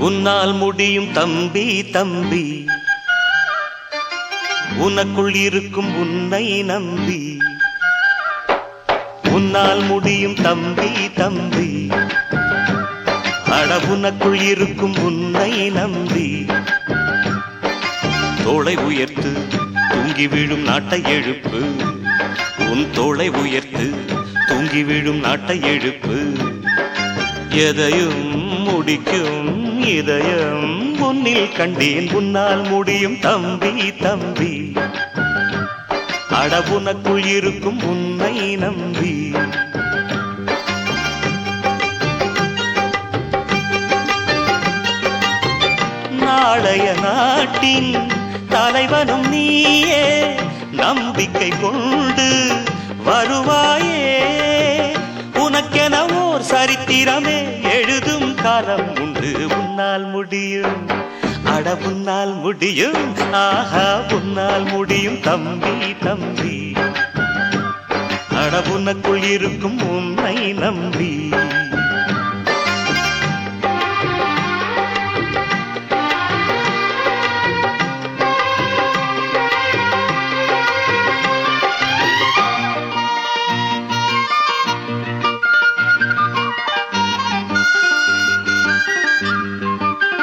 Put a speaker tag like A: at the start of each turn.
A: உன்னால் முடியும் தம்பி தம்பி, உனக்குள் இருக்கும் உன்னை நம்பி. உன்னால் முடியும் தம்பி தம்பி, அட உனக்குள் இருக்கும் உன்னை நம்பி. தோளை உயர்த்து தூங்கி விழும் நாட்டை எழுப்பு, உன் தோளை உயர்த்து தூங்கி விழும் நாட்டை எழுப்பு. எதையும் முடிக்கும் இதயம் உன்னில் கண்டேன், உன்னால் முடியும் தம்பி தம்பி, அட உனக்குள் இருக்கும் உன்னை நம்பி. நாளைய நாட்டின் தலைவனும் நீயே, நம்பிக்கை கொண்டு வருவாயே. உனக்கென ஓர் சரித்திரமே எழுதும் காலம் உண்டு. உன்னால் முடியும், அட உன்னால் முடியும், ஆஹா உன்னால் முடியும் தம்பி தம்பி, அட உனக்குள் இருக்கும் உன்னை நம்பி.